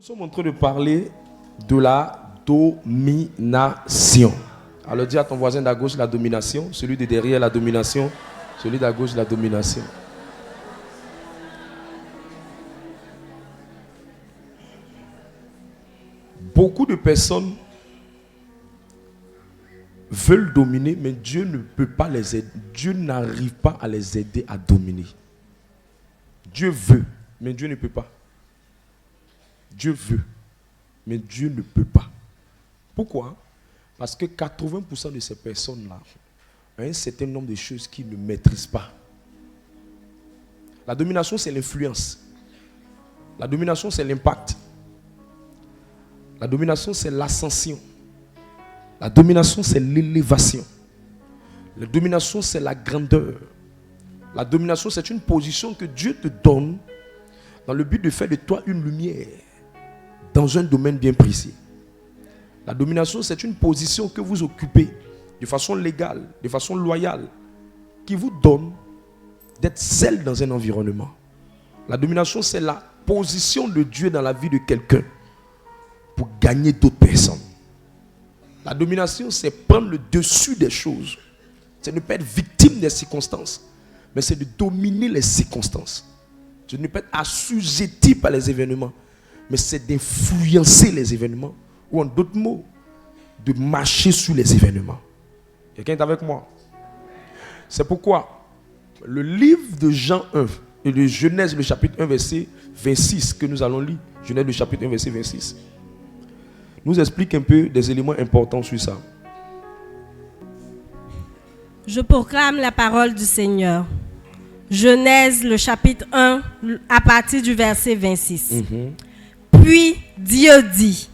sommes en train de parler de la domination. Alors dis à ton voisin d'à gauche la domination, celui de derrière la domination, celui d'à gauche la domination. Beaucoup de personnes veulent dominer, mais Dieu ne peut pas les aider. Dieu n'arrive pas à les aider à dominer. Dieu veut, mais Dieu ne peut pas. Dieu veut, mais Dieu ne peut pas. Pourquoi? Parce que 80% de ces personnes-là ont un certain nombre de choses qu'ils ne maîtrisent pas. La domination, c'est l'influence. La domination, c'est l'impact. La domination, c'est l'ascension. La domination, c'est l'élévation. La domination, c'est la grandeur. La domination, c'est une position que Dieu te donne dans le but de faire de toi une lumière dans un domaine bien précis. La domination, c'est une position que vous occupez de façon légale, de façon loyale, qui vous donne d'être seul dans un environnement. La domination, c'est la position de Dieu dans la vie de quelqu'un pour gagner d'autres personnes. La domination, c'est prendre le dessus des choses. C'est ne pas être victime des circonstances, mais c'est de dominer les circonstances. C'est de ne pas être assujetti par les événements, mais c'est d'influencer les événements, ou en d'autres mots, de marcher sur les événements. Quelqu'un est avec moi? C'est pourquoi le livre de Jean 1 et de Genèse, le chapitre 1, verset 26, que nous allons lire, Genèse, le chapitre 1, verset 26, nous explique un peu des éléments importants sur ça. Je proclame la parole du Seigneur. Genèse, le chapitre 1, à partir du verset 26. Puis Dieu dit,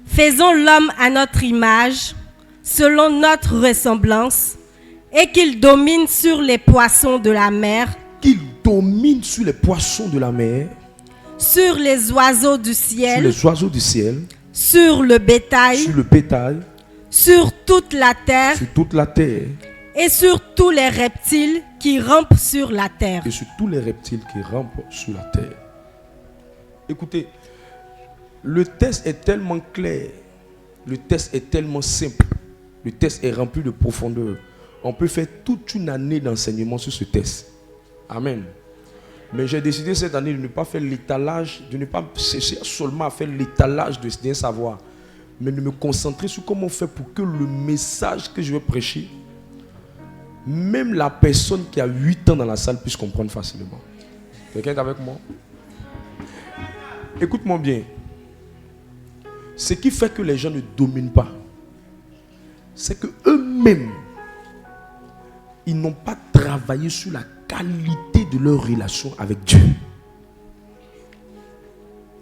faisons l'homme à notre image, selon notre ressemblance, et qu'il domine sur les poissons de la mer, qu'il domine sur les poissons de la mer, sur les oiseaux du ciel, sur le bétail, sur toute la terre, et sur tous les reptiles qui rampent sur la terre. Écoutez, le texte est tellement clair, le texte est tellement simple, le texte est rempli de profondeur. On peut faire toute une année d'enseignement sur ce texte. Amen. Mais j'ai décidé cette année de ne pas faire l'étalage, de ne pas chercher seulement à faire l'étalage d'un savoir, mais de me concentrer sur comment faire pour que le message que je vais prêcher, même la personne qui a 8 ans dans la salle puisse comprendre facilement. Quelqu'un est avec moi? Écoute-moi bien. Ce qui fait que les gens ne dominent pas, c'est que eux-mêmes, ils n'ont pas travaillé sur la qualité de leur relation avec Dieu.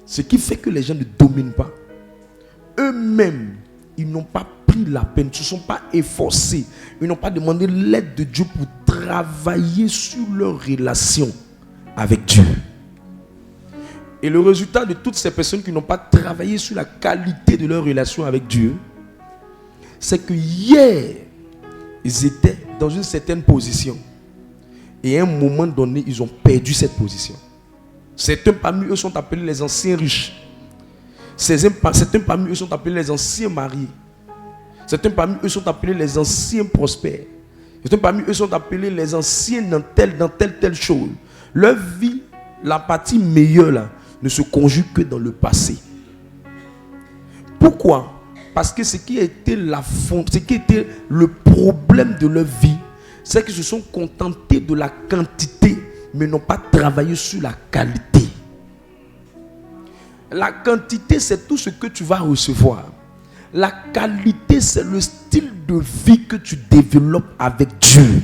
Ce qui fait que les gens ne dominent pas, eux-mêmes, ils n'ont pas pris la peine, ils ne se sont pas efforcés, ils n'ont pas demandé l'aide de Dieu pour travailler sur leur relation avec Dieu. Et le résultat de toutes ces personnes qui n'ont pas travaillé sur la qualité de leur relation avec Dieu, c'est que hier, ils étaient dans une certaine position. Et à un moment donné, ils ont perdu cette position. Certains parmi eux sont appelés les anciens riches. Certains parmi eux sont appelés les anciens mariés. Certains parmi eux sont appelés les anciens prospères. Certains parmi eux sont appelés les anciens dans telle chose. Leur vie, la partie meilleure là, ne se conjugue que dans le passé. Pourquoi? Parce que ce qui était le problème de leur vie, c'est qu'ils se sont contentés de la quantité, mais n'ont pas travaillé sur la qualité. La quantité, c'est tout ce que tu vas recevoir. La qualité, c'est le style de vie que tu développes avec Dieu.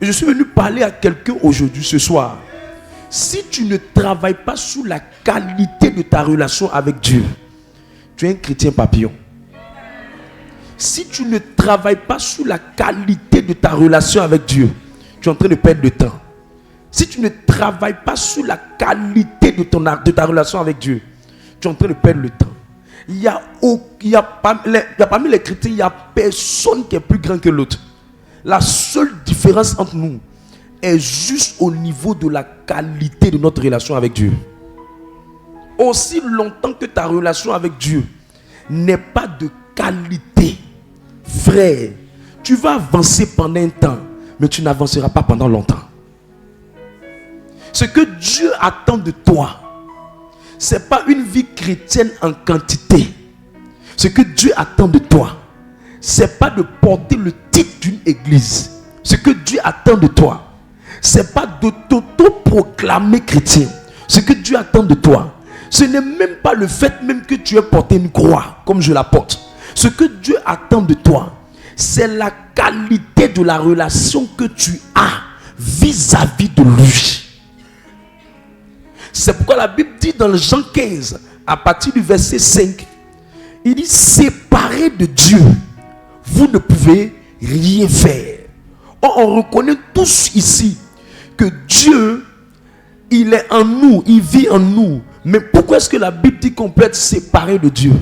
Et je suis venu parler à quelqu'un aujourd'hui, ce soir. Si tu ne travailles pas sur la qualité de ta relation avec Dieu, tu es un chrétien papillon. Si tu ne travailles pas sur la qualité de ta relation avec Dieu, tu es en train de perdre de temps. Si tu ne travailles pas sur la qualité de ta relation avec Dieu, tu es en train de perdre le temps. Parmi les chrétiens, il n'y a personne qui est plus grand que l'autre. La seule différence entre nous est juste au niveau de la qualité de notre relation avec Dieu. aussi longtemps que ta relation avec Dieu n'est pas de qualité, frère, tu vas avancer pendant un temps, mais tu n'avanceras pas pendant longtemps. Ce que Dieu attend de toi, ce n'est pas une vie chrétienne en quantité. Ce que Dieu attend de toi, ce n'est pas de porter le titre d'une église. Ce que Dieu attend de toi, ce n'est pas de t'auto-proclamer chrétien. Ce que Dieu attend de toi, ce n'est même pas le fait même que tu aies porté une croix comme je la porte. Ce que Dieu attend de toi, c'est la qualité de la relation que tu as vis-à-vis de lui. C'est pourquoi la Bible dit dans le Jean 15, à partir du verset 5, il dit: séparés de Dieu, vous ne pouvez rien faire. On reconnaît tous ici que Dieu, il est en nous, il vit en nous. Mais pourquoi est-ce que la Bible dit qu'on peut être séparé de Dieu?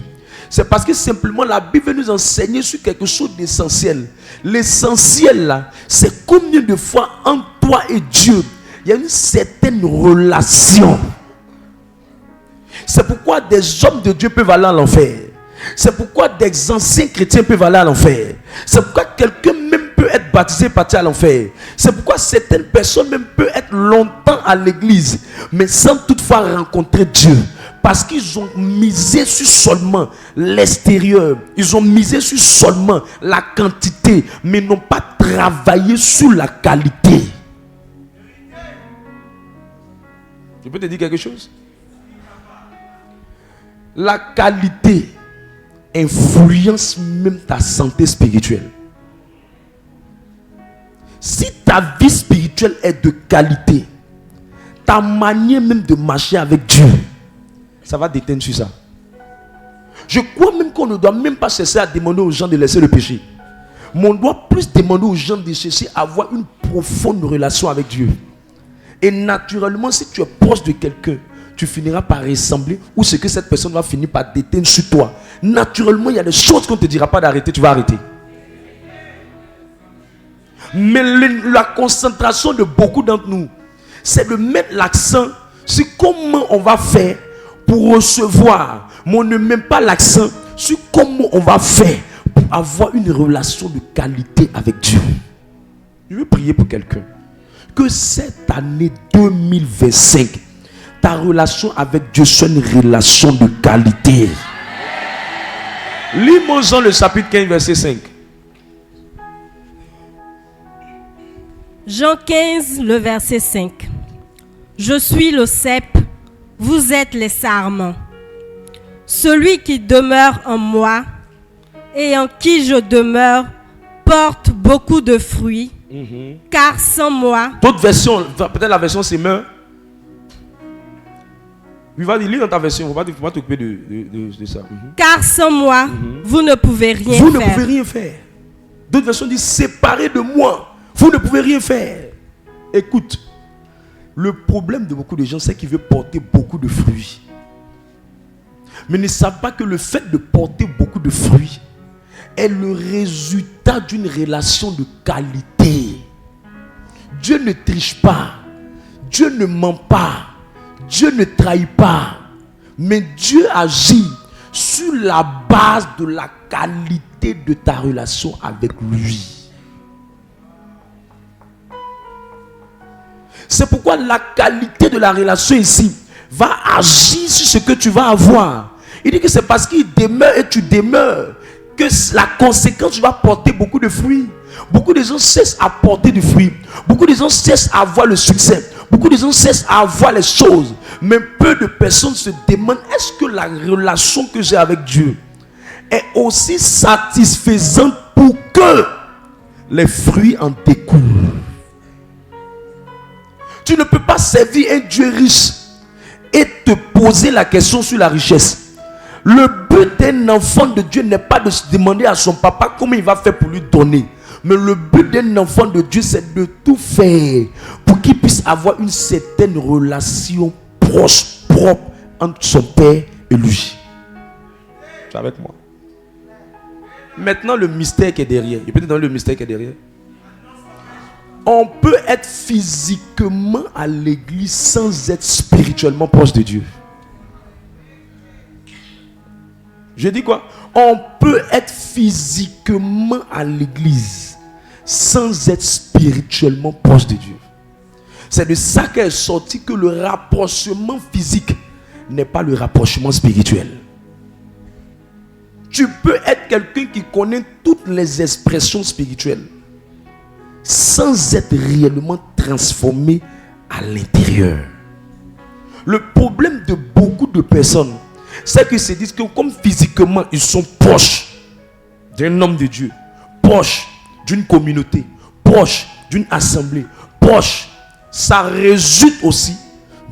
C'est parce que simplement la Bible veut nous enseigner sur quelque chose d'essentiel. L'essentiel là, c'est combien de fois entre toi et Dieu, il y a une certaine relation. C'est pourquoi des hommes de Dieu peuvent aller à l'enfer. C'est pourquoi des anciens chrétiens peuvent aller à l'enfer. C'est pourquoi quelqu'un même peut être baptisé et partir à l'enfer. C'est pourquoi certaines personnes même peuvent être longtemps à l'église, mais sans toutefois rencontrer Dieu. Parce qu'ils ont misé sur seulement l'extérieur. Ils ont misé sur seulement la quantité, mais n'ont pas travaillé sur la qualité. Je peux te dire quelque chose? La qualité influence même ta santé spirituelle. Si ta vie spirituelle est de qualité, ta manière même de marcher avec Dieu, ça va déteindre sur ça. Je crois même qu'on ne doit même pas chercher à demander aux gens de laisser le péché. Mais on doit plus demander aux gens de chercher à avoir une profonde relation avec Dieu. Et naturellement, si tu es proche de quelqu'un, tu finiras par ressembler, ou ce que cette personne va finir par déteindre sur toi. Naturellement, il y a des choses qu'on ne te dira pas d'arrêter, tu vas arrêter. Mais la concentration de beaucoup d'entre nous, c'est de mettre l'accent sur comment on va faire pour recevoir. Mais on ne met pas l'accent sur comment on va faire pour avoir une relation de qualité avec Dieu. Je veux prier pour quelqu'un. Que cette année 2025, ta relation avec Dieu soit une relation de qualité. Lis-moi Jean le chapitre 15, verset 5. Jean 15, le verset 5. Je suis le cep, vous êtes les sarments. Celui qui demeure en moi et en qui je demeure porte beaucoup de fruits, car sans moi... D'autres versions, peut-être la version c'est meurt. Oui, vas-y, lis dans ta version, il ne faut pas t'occuper de ça. Car sans moi, vous ne pouvez rien faire. Vous ne pouvez rien faire. D'autres versions disent: séparés de moi, vous ne pouvez rien faire. Écoute, le problème de beaucoup de gens, c'est qu'ils veulent porter beaucoup de fruits. Mais ils ne savent pas que le fait de porter beaucoup de fruits est le résultat d'une relation de qualité. Dieu ne triche pas. Dieu ne ment pas. Dieu ne trahit pas. Mais Dieu agit sur la base de la qualité de ta relation avec lui. C'est pourquoi la qualité de la relation ici va agir sur ce que tu vas avoir. Il dit que c'est parce qu'il demeure et tu demeures que la conséquence, tu vas porter beaucoup de fruits. Beaucoup de gens cessent à porter du fruit. Beaucoup de gens cessent à avoir le succès. Beaucoup de gens cessent à avoir les choses. Mais peu de personnes se demandent: est-ce que la relation que j'ai avec Dieu est aussi satisfaisante pour que les fruits en découlent? Tu ne peux pas servir un Dieu riche et te poser la question sur la richesse. Le but d'un enfant de Dieu n'est pas de se demander à son papa comment il va faire pour lui donner. Mais le but d'un enfant de Dieu, c'est de tout faire pour qu'il puisse avoir une certaine relation proche, propre entre son père et lui. Tu es avec moi? Maintenant, le mystère qui est derrière. Je peux te donner le mystère qui est derrière. On peut être physiquement à l'église sans être spirituellement proche de Dieu. Je dis quoi? On peut être physiquement à l'église sans être spirituellement proche de Dieu. C'est de ça qu'est sorti que le rapprochement physique n'est pas le rapprochement spirituel. Tu peux être quelqu'un qui connaît toutes les expressions spirituelles sans être réellement transformé à l'intérieur. Le problème de beaucoup de personnes, c'est qu'ils se disent que comme physiquement ils sont proches d'un homme de Dieu, proches d'une communauté, proches d'une assemblée, proches, ça résulte aussi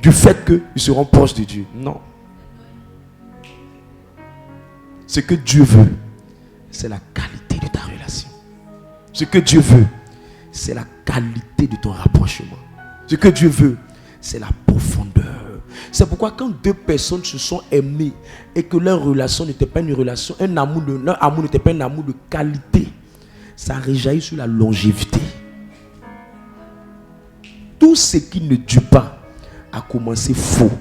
du fait qu'ils seront proches de Dieu. Non. Ce que Dieu veut, c'est la qualité de ta relation. Ce que Dieu veut, c'est la qualité de ton rapprochement. Ce que Dieu veut, c'est la profondeur. C'est pourquoi quand deux personnes se sont aimées et que leur relation n'était pas une relation, leur amour n'était pas un amour de qualité, ça réjaillit sur la longévité. Tout ce qui ne dure pas a commencé faux.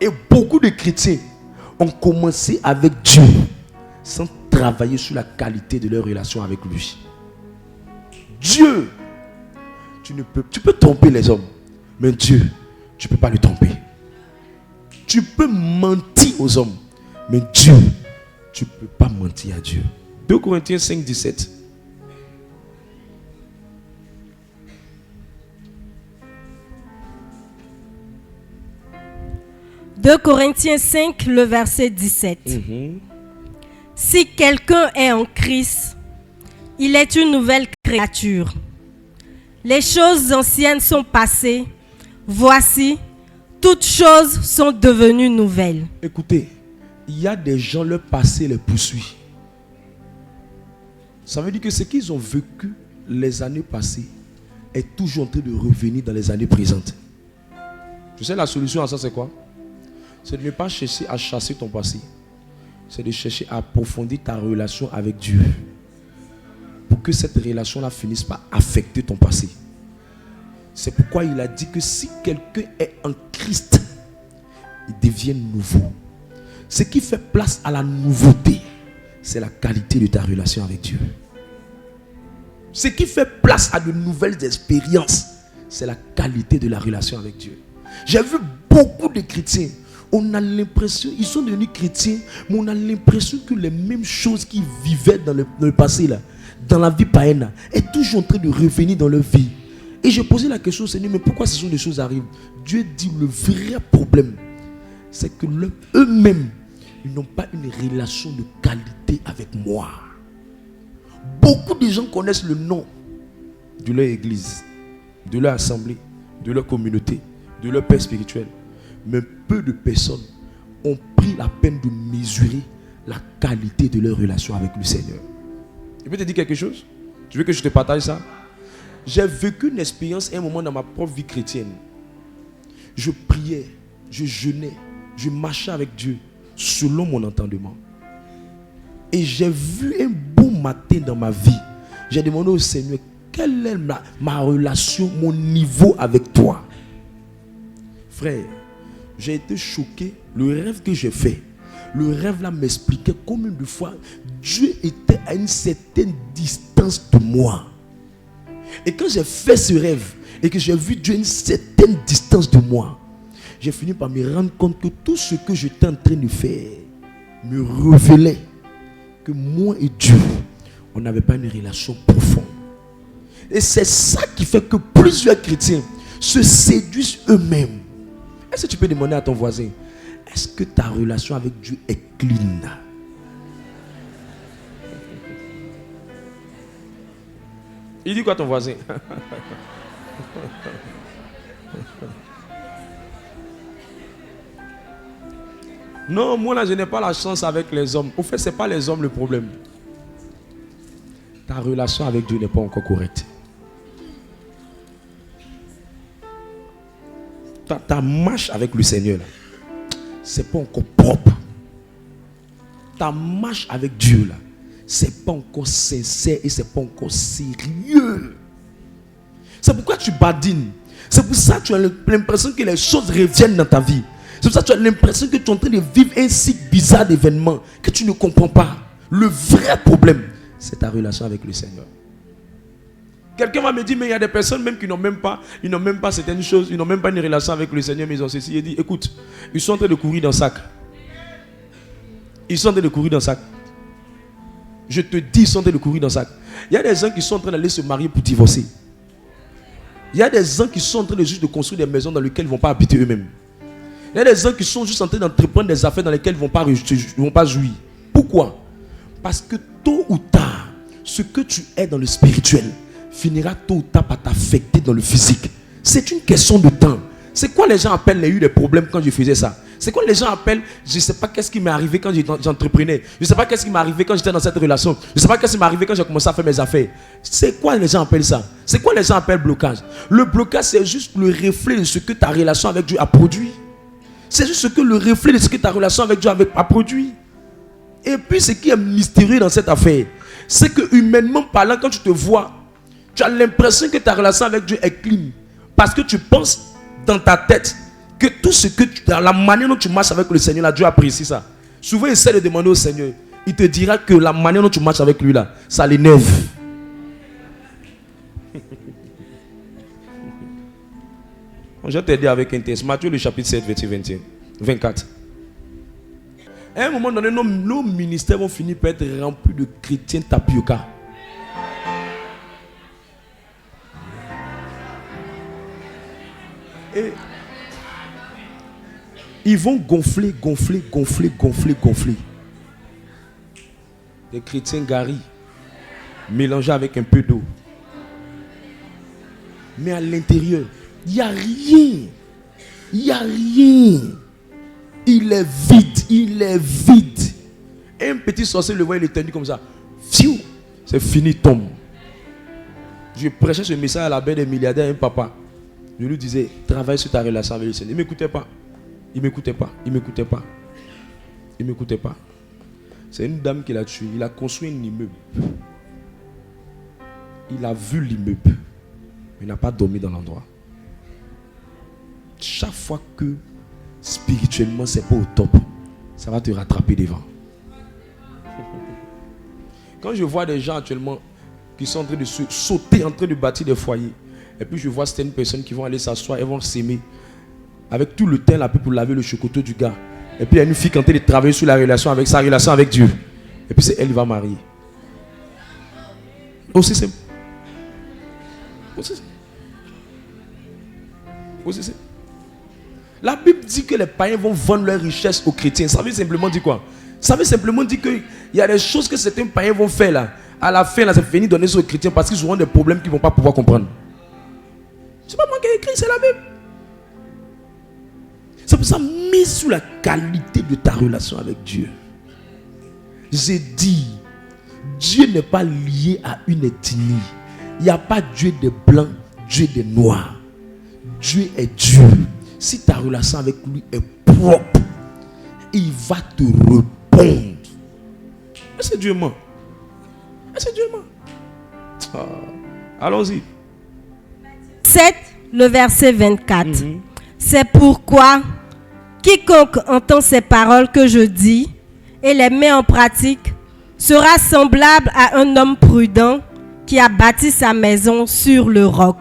Et beaucoup de chrétiens ont commencé avec Dieu sans travailler sur la qualité de leur relation avec lui. Dieu, tu peux tromper les hommes, mais Dieu, tu ne peux pas le tromper. Tu peux mentir aux hommes, mais Dieu, tu ne peux pas mentir à Dieu. 2 Corinthiens 5, 17. « 2 Corinthiens 5, le verset 17. Si quelqu'un est en Christ, il est une nouvelle créature. Les choses anciennes sont passées. Voici, toutes choses sont devenues nouvelles. » Écoutez, il y a des gens, leur passé les poursuit. Ça veut dire que ce qu'ils ont vécu les années passées est toujours en train de revenir dans les années présentes. Tu sais, la solution à ça, c'est quoi? C'est de ne pas chercher à chasser ton passé. C'est de chercher à approfondir ta relation avec Dieu. Pour que cette relation-là finisse par affecter ton passé. C'est pourquoi il a dit que si quelqu'un est en Christ, il devient nouveau. Ce qui fait place à la nouveauté, c'est la qualité de ta relation avec Dieu. Ce qui fait place à de nouvelles expériences, c'est la qualité de la relation avec Dieu. J'ai vu beaucoup de chrétiens. On a l'impression, ils sont devenus chrétiens, mais on a l'impression que les mêmes choses qu'ils vivaient dans le passé, là, dans la vie païenne, est toujours en train de revenir dans leur vie. Et j'ai posé la question au Seigneur, mais pourquoi ce sont des choses arrivent? Dieu dit le vrai problème, c'est que eux-mêmes, ils n'ont pas une relation de qualité avec moi. Beaucoup de gens connaissent le nom de leur église, de leur assemblée, de leur communauté, de leur père spirituel. Mais peu de personnes ont pris la peine de mesurer la qualité de leur relation avec le Seigneur. Je peux te dire quelque chose? Tu veux que je te partage ça? J'ai vécu une expérience, un moment dans ma propre vie chrétienne. Je priais, je jeûnais, je marchais avec Dieu selon mon entendement. Et j'ai vu un beau matin dans ma vie. J'ai demandé au Seigneur, quelle est ma relation, mon niveau avec toi? Frère, j'ai été choqué. Le rêve que j'ai fait, le rêve là m'expliquait combien de fois Dieu était à une certaine distance de moi. Et quand j'ai fait ce rêve et que j'ai vu Dieu à une certaine distance de moi, j'ai fini par me rendre compte que tout ce que j'étais en train de faire me révélait que moi et Dieu, on n'avait pas une relation profonde. Et c'est ça qui fait que plusieurs chrétiens se séduisent eux-mêmes. Est-ce que tu peux demander à ton voisin, est-ce que ta relation avec Dieu est clean? Il dit quoi ton voisin? Non, moi là je n'ai pas la chance avec les hommes. Au fait, ce n'est pas les hommes le problème. Ta relation avec Dieu n'est pas encore correcte. Ta marche avec le Seigneur, c'est pas encore propre. Ta marche avec Dieu, là, c'est pas encore sincère et c'est pas encore sérieux. C'est pourquoi tu badines. C'est pour ça que tu as l'impression que les choses reviennent dans ta vie. C'est pour ça que tu as l'impression que tu es en train de vivre un cycle bizarre d'événements que tu ne comprends pas. Le vrai problème, c'est ta relation avec le Seigneur. Quelqu'un va me dire, mais il y a des personnes même qui n'ont même pas certaines choses, ils n'ont même pas une relation avec le Seigneur, mais ils ont ceci. Il dit, écoute, ils sont en train de courir dans le sac. Ils sont en train de courir dans le sac. Je te dis, ils sont en train de courir dans le sac. Il y a des gens qui sont en train d'aller se marier pour divorcer. Il y a des gens qui sont en train de juste de construire des maisons dans lesquelles ils ne vont pas habiter eux-mêmes. Il y a des gens qui sont juste en train d'entreprendre des affaires dans lesquelles ils ne vont pas jouir. Pourquoi? Parce que tôt ou tard, ce que tu es dans le spirituel finira tôt ou tard par t'affecter dans le physique. C'est une question de temps. C'est quoi les gens appellent les eu des problèmes quand je faisais ça? C'est quoi les gens appellent, je ne sais pas qu'est-ce qui m'est arrivé quand j'entreprenais. Je ne sais pas qu'est-ce qui m'est arrivé quand j'étais dans cette relation. Je ne sais pas qu'est-ce qui m'est arrivé quand j'ai commencé à faire mes affaires. C'est quoi les gens appellent ça? C'est quoi les gens appellent blocage? Le blocage, c'est juste le reflet de ce que ta relation avec Dieu a produit. C'est juste le reflet de ce que ta relation avec Dieu a produit. Et puis ce qui est mystérieux dans cette affaire, c'est que humainement parlant, quand tu te vois, tu as l'impression que ta relation avec Dieu est clean. Parce que tu penses dans ta tête que tout ce que dans la manière dont tu marches avec le Seigneur, là, Dieu apprécie ça. Souvent, essaie de demander au Seigneur. Il te dira que la manière dont tu marches avec lui, là, ça l'énerve. Je vais t'aider avec un texte. Matthieu, le chapitre 7, verset 24. À un moment donné, nos ministères vont finir par être remplis de chrétiens tapioca. Et ils vont gonfler. Des chrétiens garis, mélangés avec un peu d'eau. Mais à l'intérieur, il n'y a rien. Il est vide. Et un petit sorcier le voit, il est tendu comme ça. Fiou, c'est fini, tombe. Je prêchais ce message à la belle des milliardaires, un papa. Je lui disais, travaille sur ta relation avec le Seigneur. Il ne m'écoutait pas. C'est une dame qui l'a tué. Il a construit un immeuble. Il a vu l'immeuble. Mais il n'a pas dormi dans l'endroit. Chaque fois que spirituellement c'est pas au top, ça va te rattraper devant. Quand je vois des gens actuellement qui sont en train de sauter, en train de bâtir des foyers, et puis je vois certaines personnes qui vont aller s'asseoir et vont s'aimer avec tout le temps là pour laver le chocoto du gars. Et puis il y a une fille qui est en train de travailler sur sa relation avec Dieu. Et puis c'est elle qui va marier. Aussi simple. La Bible dit que les païens vont vendre leurs richesses aux chrétiens. Ça veut simplement dire quoi? Ça veut simplement dire qu'il y a des choses que certains païens vont faire là. À la fin, là, c'est fini de donner ça aux chrétiens parce qu'ils auront des problèmes qu'ils ne vont pas pouvoir comprendre. C'est pas moi qui ai écrit, c'est la Bible. C'est pour ça, mise sur la qualité de ta relation avec Dieu. J'ai dit, Dieu n'est pas lié à une ethnie. Il n'y a pas Dieu des blancs, Dieu des noirs. Dieu est Dieu. Si ta relation avec lui est propre, il va te répondre. Est-ce que Dieu ment? Allons-y. 7, le verset 24. C'est pourquoi quiconque entend ces paroles que je dis et les met en pratique sera semblable à un homme prudent qui a bâti sa maison sur le roc.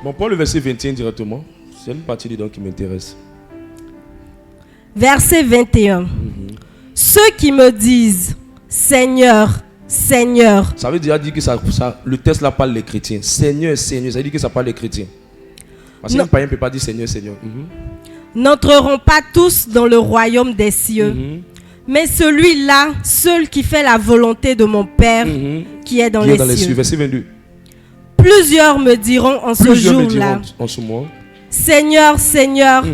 Bon, prends le verset 21 directement. C'est une partie dedans qui m'intéresse. Verset 21. Ceux qui me disent Seigneur, Seigneur. Ça veut dire que le texte là parle des chrétiens. Seigneur, Seigneur, ça veut dire que ça parle des chrétiens. Parce qu'un païen ne peut pas dire Seigneur, Seigneur. N'entreront pas tous dans le royaume des cieux. Mais celui-là, seul qui fait la volonté de mon Père qui est dans les cieux. Verset 22. Plusieurs me diront en ce jour-là, Seigneur, Seigneur,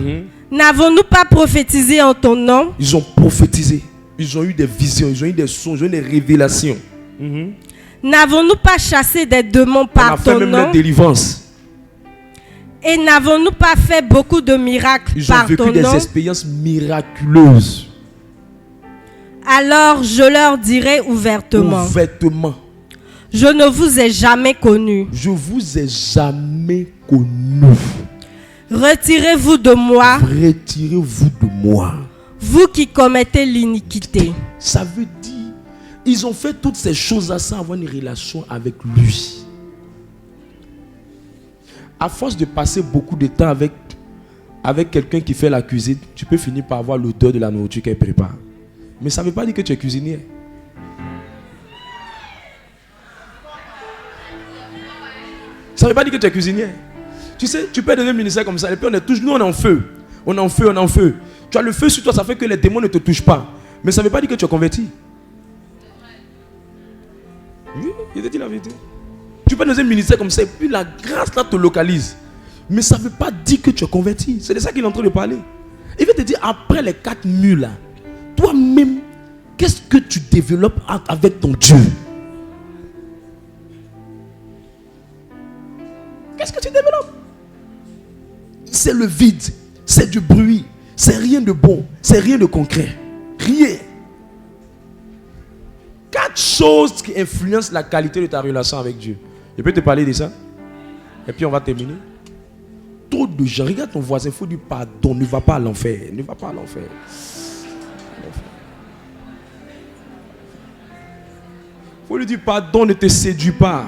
n'avons-nous pas prophétisé en ton nom? Ils ont prophétisé. Ils ont eu des visions, ils ont eu des sons, ils ont eu des révélations. N'avons-nous pas chassé des démons par ton nom? On a fait même des délivrances. Et n'avons-nous pas fait beaucoup de miracles par ton nom? Ils ont vécu des expériences miraculeuses. Alors je leur dirai ouvertement. Je ne vous ai jamais connu. retirez-vous de moi, retirez-vous de moi. vous qui commettez l'iniquité. Ça veut dire, ils ont fait toutes ces choses-là sans avoir une relation avec lui. À force de passer beaucoup de temps avec quelqu'un qui fait la cuisine, tu peux finir par avoir l'odeur de la nourriture qu'elle prépare. Mais ça ne veut pas dire que tu es cuisinier. Ça ne veut pas dire que tu es cuisinier. Tu sais, tu peux donner un ministère comme ça, et puis nous on est en feu. On est en feu, on est en feu. Tu as le feu sur toi, ça fait que les démons ne te touchent pas. Mais ça ne veut pas dire que tu es converti. Oui, je te dis la vérité. Tu peux donner un ministère comme ça, et puis la grâce là te localise. Mais ça ne veut pas dire que tu es converti. C'est de ça qu'il est en train de parler. Il veut te dire, après les 4 murs là, toi-même, qu'est-ce que tu développes avec ton Dieu? Qu'est-ce que tu développes? C'est le vide, c'est du bruit, c'est rien de bon, c'est rien de concret. Rien. 4 choses qui influencent la qualité de ta relation avec Dieu. Je peux te parler de ça? Et puis on va terminer. Trop de gens, regarde ton voisin, il faut dire pardon, ne va pas à l'enfer. Ne va pas à l'enfer. Il faut lui dire pardon, ne te séduis pas.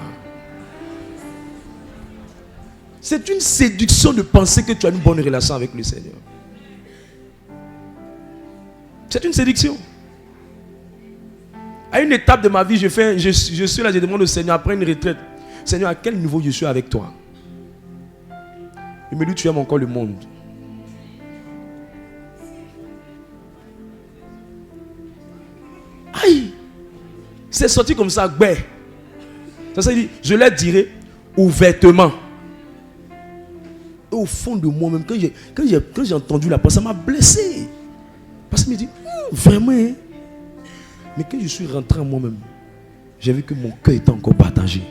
C'est une séduction de penser que tu as une bonne relation avec le Seigneur. C'est une séduction. À une étape de ma vie, je suis là, je demande au Seigneur après une retraite, Seigneur, à quel niveau je suis avec toi? Il me dit, tu aimes encore le monde. Aïe! C'est sorti comme ça, bé. Ça dit, je leur dirai ouvertement. Et au fond de moi-même, quand j'ai entendu la parole, ça m'a blessé. Parce qu'il me dit, vraiment. Hein? Mais quand je suis rentré en moi-même, j'ai vu que mon cœur était encore partagé.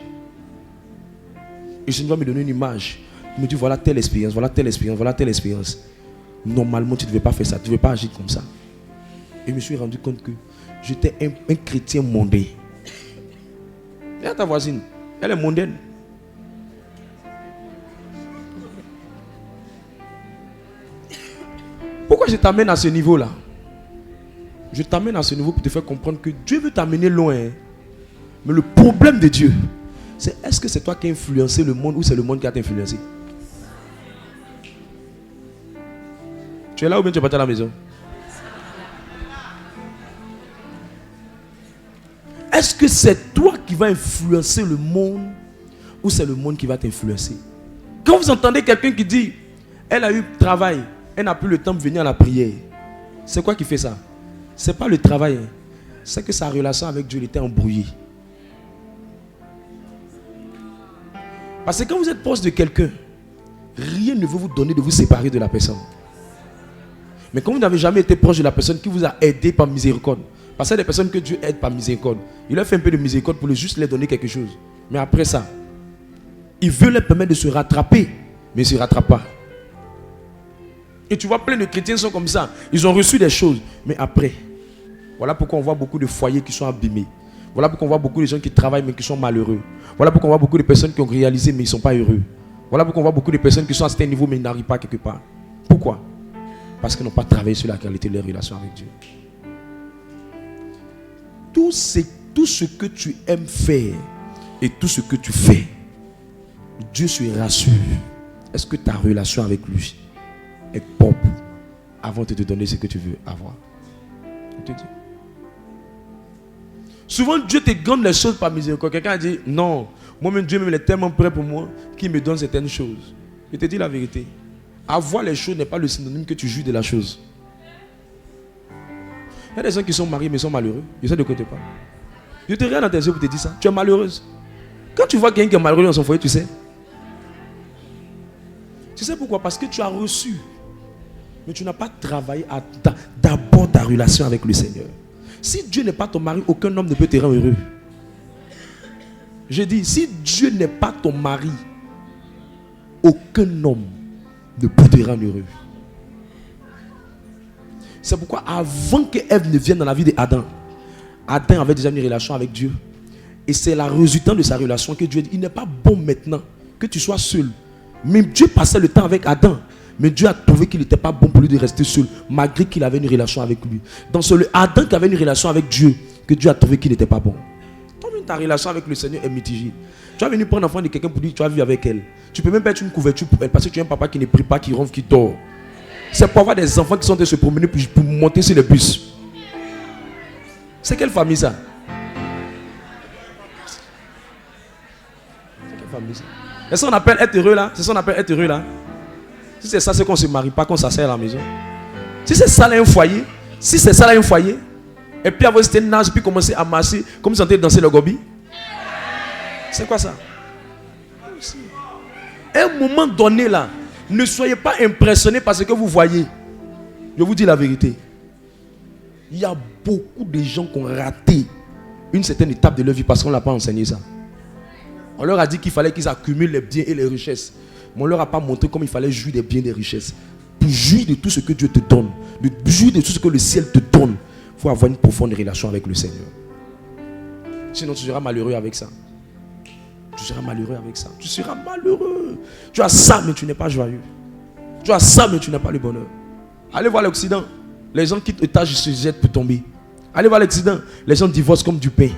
Et le Seigneur me donner une image. Il me dit, voilà telle expérience, voilà telle expérience, voilà telle expérience. Normalement, tu ne devais pas faire ça, tu ne devais pas agir comme ça. Et je me suis rendu compte que j'étais un chrétien mondain. Regarde ta voisine, elle est mondaine. Pourquoi je t'amène à ce niveau-là? Je t'amène à ce niveau pour te faire comprendre que Dieu veut t'amener loin. Hein? Mais le problème de Dieu, c'est est-ce que c'est toi qui as influencé le monde ou c'est le monde qui a t'influencé? Tu es là ou bien tu es parti à la maison? Est-ce que c'est toi qui vas influencer le monde ou c'est le monde qui va t'influencer? Quand vous entendez quelqu'un qui dit, elle a eu travail, elle n'a plus le temps de venir à la prière. C'est quoi qui fait ça? Ce n'est pas le travail. Hein. C'est que sa relation avec Dieu était embrouillée. Parce que quand vous êtes proche de quelqu'un, rien ne veut vous donner de vous séparer de la personne. Mais quand vous n'avez jamais été proche de la personne qui vous a aidé par miséricorde, parce que des personnes que Dieu aide par miséricorde, il leur fait un peu de miséricorde pour juste leur donner quelque chose. Mais après ça, il veut leur permettre de se rattraper, mais ils ne se rattrapent pas. Et tu vois, plein de chrétiens sont comme ça. Ils ont reçu des choses, mais après, voilà pourquoi on voit beaucoup de foyers qui sont abîmés. Voilà pourquoi on voit beaucoup de gens qui travaillent mais qui sont malheureux. Voilà pourquoi on voit beaucoup de personnes qui ont réalisé mais ils ne sont pas heureux. Voilà pourquoi on voit beaucoup de personnes qui sont à certain niveau mais ils n'arrivent pas quelque part. Pourquoi? Parce qu'ils n'ont pas travaillé sur la qualité de leur relation avec Dieu. Tout ce que tu aimes faire et tout ce que tu fais, Dieu se rassure. Est-ce que ta relation avec lui est propre avant de te donner ce que tu veux avoir? Je te dis. Souvent Dieu te donne les choses par miséricorde. Quelqu'un a dit non, moi-même Dieu même est tellement prêt pour moi qu'il me donne certaines choses. Je te dis la vérité. Avoir les choses n'est pas le synonyme que tu jouis de la chose. Il y a des gens qui sont mariés mais sont malheureux. Je sais de quoi tu parles. Je te regarde dans tes yeux pour te dire ça. Tu es malheureuse. Quand tu vois quelqu'un qui est malheureux dans son foyer, tu sais. Tu sais pourquoi? Parce que tu as reçu. Mais tu n'as pas travaillé à d'abord ta relation avec le Seigneur. Si Dieu n'est pas ton mari, aucun homme ne peut te rendre heureux. Je dis, si Dieu n'est pas ton mari, aucun homme ne peut te rendre heureux. C'est pourquoi avant que Ève ne vienne dans la vie d'Adam, Adam avait déjà une relation avec Dieu. Et c'est la résultante de sa relation que Dieu dit, il n'est pas bon maintenant que tu sois seul. Mais Dieu passait le temps avec Adam Mais Dieu a trouvé qu'il n'était pas bon pour lui de rester seul, malgré qu'il avait une relation avec lui. Donc c'est le Adam qui avait une relation avec Dieu que Dieu a trouvé qu'il n'était pas bon. Toi-même, ta relation avec le Seigneur est mitigée. Tu vas venir prendre l'enfant de quelqu'un pour dire que tu vas vivre avec elle. Tu peux même pas être une couverture pour elle parce que tu es un papa qui ne prie pas, qui ronfle, qui dort. C'est pour avoir des enfants qui sont en train de se promener pour monter sur les bus. C'est quelle famille ça? C'est quelle famille ça? C'est ça qu'on appelle être heureux là? C'est ça qu'on appelle être heureux là? Si c'est ça, c'est qu'on ne se marie pas, qu'on s'asseye à la maison. Si c'est ça là un foyer, si c'est ça là un foyer, et puis avoir c'était nage, puis commencer à marcher comme si on était danser le gobi. C'est quoi ça? À un moment donné là, ne soyez pas impressionnés par ce que vous voyez. Je vous dis la vérité. Il y a beaucoup de gens qui ont raté une certaine étape de leur vie parce qu'on ne leur a pas enseigné ça. On leur a dit qu'il fallait qu'ils accumulent les biens et les richesses. Mais on ne leur a pas montré comment il fallait jouir des biens et des richesses. Pour jouir de tout ce que Dieu te donne, de jouir de tout ce que le ciel te donne, il faut avoir une profonde relation avec le Seigneur. Sinon tu seras malheureux avec ça. Tu seras malheureux avec ça. Tu seras malheureux. Tu as ça mais tu n'es pas joyeux. Tu as ça mais tu n'as pas le bonheur. Allez voir l'Occident. Les gens quittent l'étage et se jettent pour tomber. Allez voir l'Occident. Les gens divorcent comme du pain.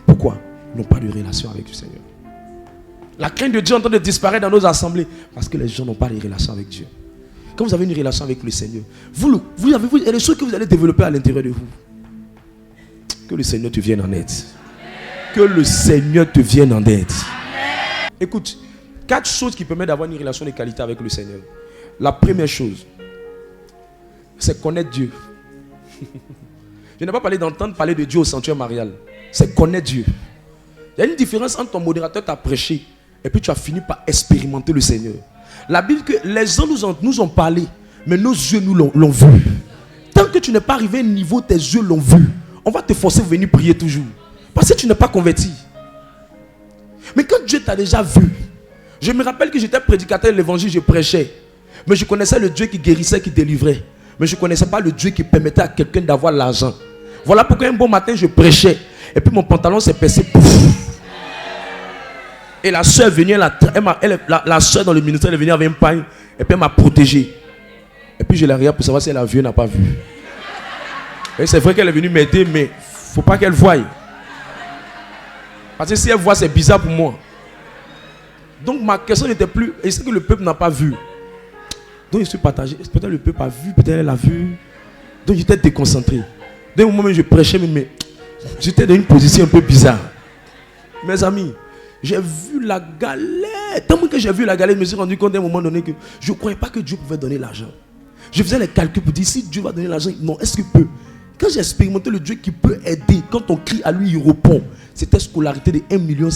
Pourquoi? Ils n'ont pas de relation avec le Seigneur. La crainte de Dieu est en train de disparaître dans nos assemblées parce que les gens n'ont pas de relation avec Dieu. Quand vous avez une relation avec le Seigneur, il y a des choses que vous allez développer à l'intérieur de vous. Que le Seigneur te vienne en aide. Que le Seigneur te vienne en aide. Écoute, 4 choses qui permettent d'avoir une relation de qualité avec le Seigneur. La première chose, c'est connaître Dieu. Je n'ai pas parlé d'entendre parler de Dieu au sanctuaire marial. C'est connaître Dieu. Il y a une différence entre ton modérateur t'a prêché et puis tu as fini par expérimenter le Seigneur. La Bible dit que les gens nous ont parlé, mais nos yeux nous l'ont vu. Tant que tu n'es pas arrivé à un niveau, tes yeux l'ont vu. On va te forcer à venir prier toujours. Parce que tu n'es pas converti. Mais quand Dieu t'a déjà vu, je me rappelle que j'étais prédicateur de l'évangile, je prêchais. Mais je connaissais le Dieu qui guérissait, qui délivrait. Mais je ne connaissais pas le Dieu qui permettait à quelqu'un d'avoir l'argent. Voilà pourquoi un bon matin je prêchais. Et puis mon pantalon s'est percé. Pouf. Et la soeur est venue, la soeur dans le ministère est venue avec un pain. Et puis elle m'a protégé. Et puis je l'ai regardé pour savoir si elle a vu ou n'a pas vu. Et c'est vrai qu'elle est venue m'aider, mais il ne faut pas qu'elle voie. Parce que si elle voit, c'est bizarre pour moi. Donc ma question n'était plus, est-ce que le peuple n'a pas vu? Donc je suis partagé. Peut-être le peuple a vu, peut-être elle a vu. Donc j'étais déconcentré. Dès le moment où je prêchais, mais j'étais dans une position un peu bizarre. Mes amis, j'ai vu la galère. Tellement que j'ai vu la galère, je me suis rendu compte à un moment donné que je ne croyais pas que Dieu pouvait donner l'argent. Je faisais les calculs pour dire si Dieu va donner l'argent, non, est-ce qu'il peut? Quand j'ai expérimenté le Dieu qui peut aider, quand on crie à lui, il répond. C'était scolarité de 1,50 million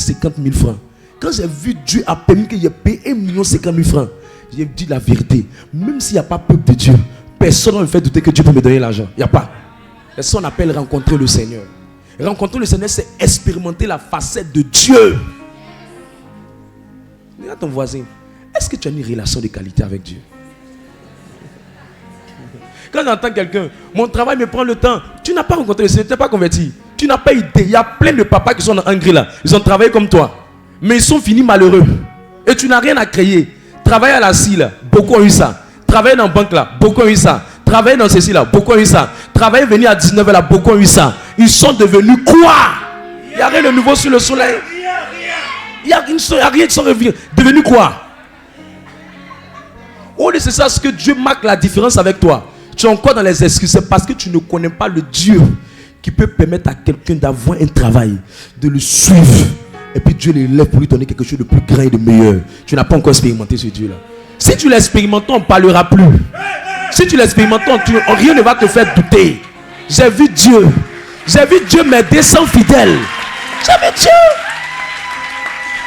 francs. Quand j'ai vu Dieu a permis que j'ai payé 1,50 million francs, j'ai dit la vérité. Même s'il n'y a pas peuple de Dieu, personne ne me fait douter que Dieu peut me donner l'argent. Il n'y a pas. C'est ça qu'on appelle rencontrer le Seigneur. Rencontrer le Seigneur, c'est expérimenter la facette de Dieu. Regarde ton voisin. Est-ce que tu as une relation de qualité avec Dieu? Quand j'entends quelqu'un, mon travail me prend le temps. Tu n'as pas rencontré le Seigneur, tu n'es pas converti. Tu n'as pas idée. Il y a plein de papas qui sont en Hongrie là. Ils ont travaillé comme toi. Mais ils sont finis malheureux. Et tu n'as rien à créer. Travailler à la CIE là, beaucoup ont eu ça. Travailler dans la banque là, beaucoup ont eu ça. Travailler dans ceci là, beaucoup ont eu ça. Travailler venir à 19h là, beaucoup ont eu ça. Ils sont devenus quoi? Il n'y a rien de nouveau sur le soleil. Il n'y a rien qui sont devenus quoi? Oh, c'est ça ce que Dieu marque la différence avec toi. Tu es encore dans les excuses. C'est parce que tu ne connais pas le Dieu qui peut permettre à quelqu'un d'avoir un travail, de le suivre. Et puis Dieu l'élève pour lui donner quelque chose de plus grand et de meilleur. Tu n'as pas encore expérimenté ce Dieu-là. Si tu l'expérimentes, on ne parlera plus. Si tu l'expérimentes, rien ne va te faire douter. J'ai vu Dieu. J'ai vu Dieu m'aider sans fidèle. J'ai vu Dieu.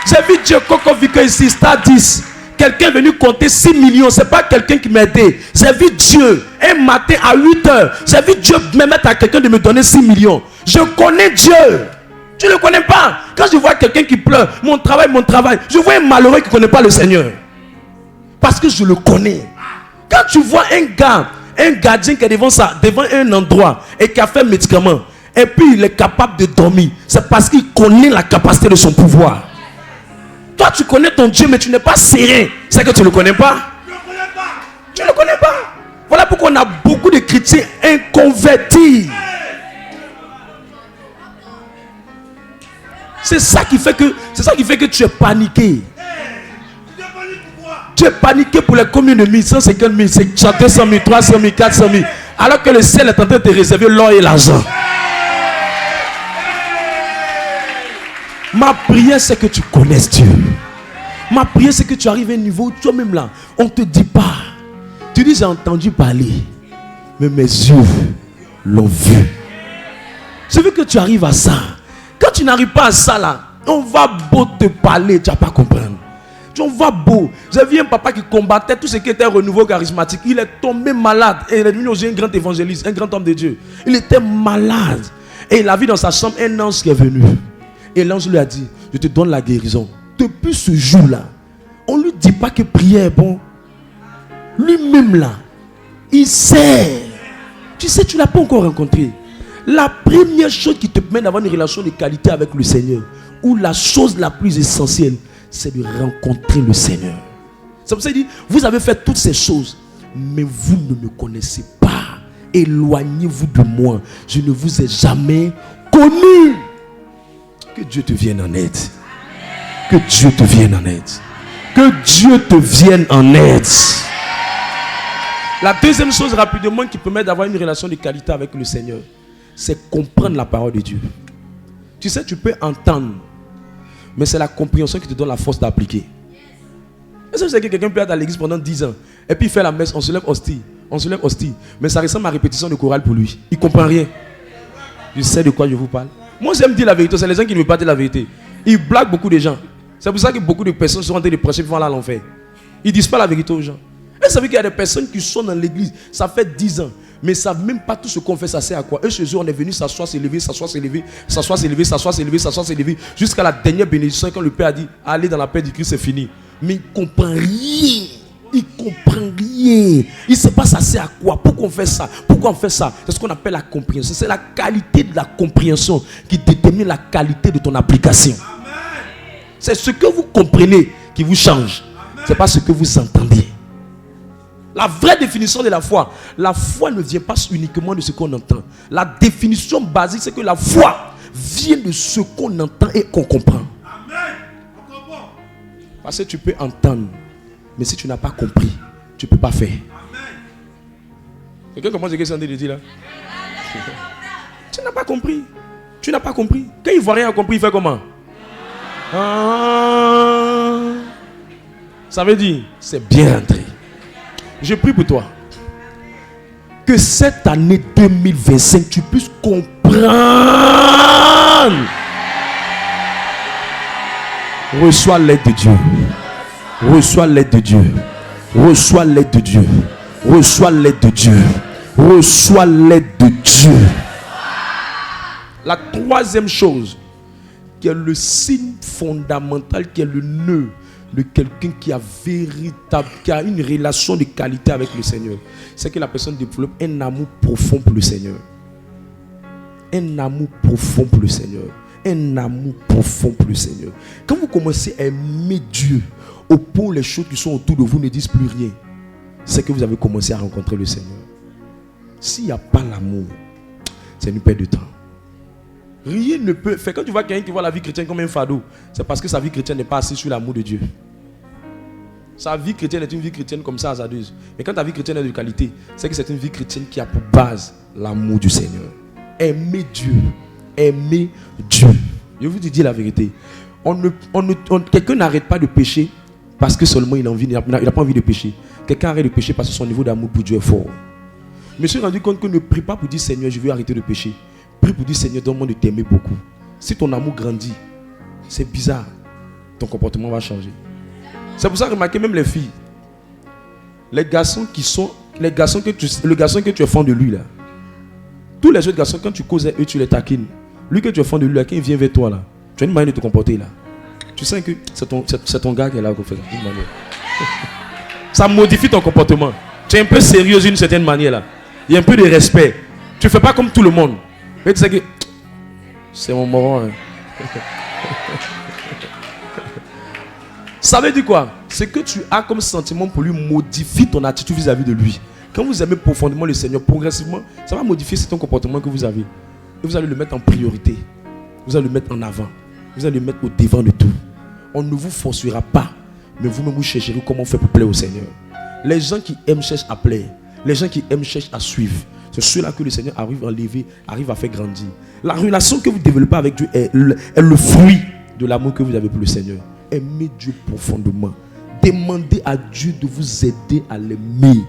J'ai vu Dieu, Coco Vico ici, Star 10. Quelqu'un est venu compter 6 millions. Ce n'est pas quelqu'un qui m'a aidé. J'ai vu Dieu. Un matin à 8h. J'ai vu Dieu me mettre à quelqu'un de me donner 6 millions. Je connais Dieu. Tu ne le connais pas. Quand je vois quelqu'un qui pleure, mon travail. Je vois un malheureux qui ne connaît pas le Seigneur. Parce que je le connais. Quand tu vois un gardien qui est devant un endroit et qui a fait un médicament, et puis il est capable de dormir, c'est parce qu'il connaît la capacité de son pouvoir. Toi, tu connais ton Dieu, mais tu n'es pas serein. C'est que tu ne le connais pas. Tu ne le connais pas. Voilà pourquoi on a beaucoup de chrétiens inconvertis. C'est ça qui fait que tu es paniqué. Tu es paniqué pour les communes de 1000, 150 000, 200 000, 300 000, 400 000. Alors que le ciel est en train de te réserver l'or et l'argent. Ma prière, c'est que tu connaisses Dieu. Ma prière, c'est que tu arrives à un niveau où toi-même là, on ne te dit pas. Tu dis, j'ai entendu parler, mais mes yeux l'ont vu. Je veux que tu arrives à ça. Quand tu n'arrives pas à ça là, on va beau te parler, tu ne vas pas comprendre. On va beau. J'ai vu un papa qui combattait tout ce qui était renouveau charismatique. Il est tombé malade. Et il est devenu aussi un grand évangéliste, un grand homme de Dieu. Il était malade. Et il a vu dans sa chambre un ange qui est venu. Et l'ange lui a dit, je te donne la guérison. Depuis ce jour-là, on ne lui dit pas que prier est bon. Lui-même là, il sait. Tu sais, tu ne l'as pas encore rencontré. La première chose qui te permet d'avoir une relation de qualité avec le Seigneur, ou la chose la plus essentielle, c'est de rencontrer le Seigneur. C'est pour ça qu'il dit, vous avez fait toutes ces choses, mais vous ne me connaissez pas. Éloignez-vous de moi. Je ne vous ai jamais connu. Que Dieu te vienne en aide. Que Dieu te vienne en aide. Que Dieu te vienne en aide. La deuxième chose rapidement qui permet d'avoir une relation de qualité avec le Seigneur, c'est comprendre la parole de Dieu. Tu sais, tu peux entendre, mais c'est la compréhension qui te donne la force d'appliquer. Est-ce que vous savez que quelqu'un peut être à l'église pendant 10 ans et puis il fait la messe, on se lève hostie, mais ça ressemble à répétition de chorale pour lui. Il ne comprend rien. Je sais de quoi je vous parle. Moi j'aime dire la vérité, c'est les gens qui ne veulent pas dire la vérité. Ils blaguent beaucoup de gens. C'est pour ça que beaucoup de personnes sont en train de prêcher pour aller à l'enfer. Ils ne disent pas la vérité aux gens. Et vous savez qu'il y a des personnes qui sont dans l'église, ça fait 10 ans, mais ils ne savent même pas tout ce qu'on fait, ça sert à quoi. Eux, chez eux, on est venu s'asseoir, s'élever, jusqu'à la dernière bénédiction quand le Père a dit, allez dans la paix du Christ, c'est fini. Mais il ne comprend rien. Il ne comprend rien. Il ne sait pas ça sert à quoi. Pourquoi on fait ça? Pourquoi on fait ça? C'est ce qu'on appelle la compréhension. C'est la qualité de la compréhension qui détermine la qualité de ton application. C'est ce que vous comprenez qui vous change. Ce n'est pas ce que vous entendez. La vraie définition de la foi ne vient pas uniquement de ce qu'on entend. La définition basique, c'est que la foi vient de ce qu'on entend et qu'on comprend. Parce que tu peux entendre, mais si tu n'as pas compris, tu ne peux pas faire. Quelqu'un commence à dire de dire là? Tu n'as pas compris. Tu n'as pas compris. Quand Ivoirien a compris, il fait comment? Ça veut dire, c'est bien rentré. Je prie pour toi. Que cette année 2025, tu puisses comprendre. Reçois l'aide de Dieu. Reçois l'aide de Dieu. Reçois l'aide de Dieu. Reçois l'aide de Dieu. Reçois l'aide de Dieu. La troisième chose, qui est le signe fondamental, qui est le nœud de quelqu'un qui a une relation de qualité avec le Seigneur, c'est que la personne développe un amour profond pour le Seigneur. Un amour profond pour le Seigneur. Un amour profond pour le Seigneur. Quand vous commencez à aimer Dieu au point où les choses qui sont autour de vous ne disent plus rien, c'est que vous avez commencé à rencontrer le Seigneur. S'il n'y a pas l'amour, c'est une perte de temps. Rien ne peut faire. Quand tu vois quelqu'un qui voit la vie chrétienne comme un fardeau, c'est parce que sa vie chrétienne n'est pas assise sur l'amour de Dieu. Sa vie chrétienne est une vie chrétienne comme ça, hasardeuse. Mais quand ta vie chrétienne est de qualité, c'est que c'est une vie chrétienne qui a pour base l'amour du Seigneur. Aimer Dieu. Aimer Dieu. Je vous dis la vérité. Quelqu'un n'arrête pas de pécher parce que seulement il n'a pas envie de pécher. Quelqu'un arrête de pécher parce que son niveau d'amour pour Dieu est fort. Je me suis rendu compte qu'on ne prie pas pour dire Seigneur, je veux arrêter de pécher. Prie pour dire Seigneur, donne-moi de t'aimer beaucoup. Si ton amour grandit, c'est bizarre, ton comportement va changer. C'est pour ça que remarquez même les filles, le garçon que tu es fan de lui là, tous les autres garçons quand tu causes avec eux, tu les taquines. Lui que tu es fan de lui là, quand il vient vers toi là, tu as une manière de te comporter là. Tu sens que c'est ton gars qui est là qu'on fait d'une manière. Ça modifie ton comportement. Tu es un peu sérieux d'une certaine manière là. Il y a un peu de respect. Tu ne fais pas comme tout le monde. Mais tu sais que c'est mon moron. Hein. Ça veut dire quoi? Ce que tu as comme sentiment pour lui modifie ton attitude vis-à-vis de lui. Quand vous aimez profondément le Seigneur, progressivement, ça va modifier certains comportements que vous avez. Et vous allez le mettre en priorité. Vous allez le mettre en avant. Vous allez le mettre au devant de tout. On ne vous forcera pas, mais vous-même vous chercherez comment faire pour plaire au Seigneur. Les gens qui aiment cherchent à plaire. Les gens qui aiment cherchent à suivre. C'est ceux-là que le Seigneur arrive à enlever, arrive à faire grandir. La relation que vous développez avec Dieu est le fruit de l'amour que vous avez pour le Seigneur. Aimez Dieu profondément. Demandez à Dieu de vous aider à l'aimer.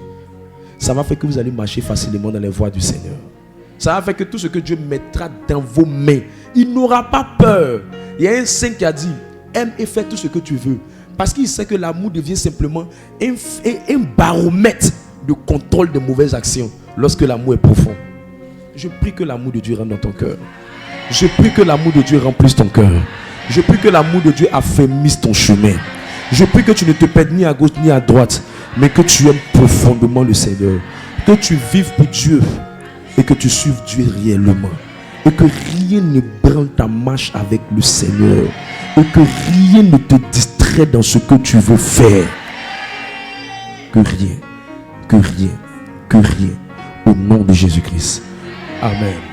Ça va faire que vous allez marcher facilement dans les voies du Seigneur. Ça va faire que tout ce que Dieu mettra dans vos mains, il n'aura pas peur. Il y a un saint qui a dit, aime et fais tout ce que tu veux. Parce qu'il sait que l'amour devient simplement un baromètre de contrôle des mauvaises actions lorsque l'amour est profond. Je prie que l'amour de Dieu rentre dans ton cœur. Je prie que l'amour de Dieu remplisse ton cœur. Je prie que l'amour de Dieu affermisse ton chemin. Je prie que tu ne te perdes ni à gauche ni à droite, mais que tu aimes profondément le Seigneur. Que tu vives pour Dieu et que tu suives Dieu réellement. Et que rien ne branle ta marche avec le Seigneur. Et que rien ne te distrait dans ce que tu veux faire. Que rien, que rien, que rien. Au nom de Jésus-Christ. Amen.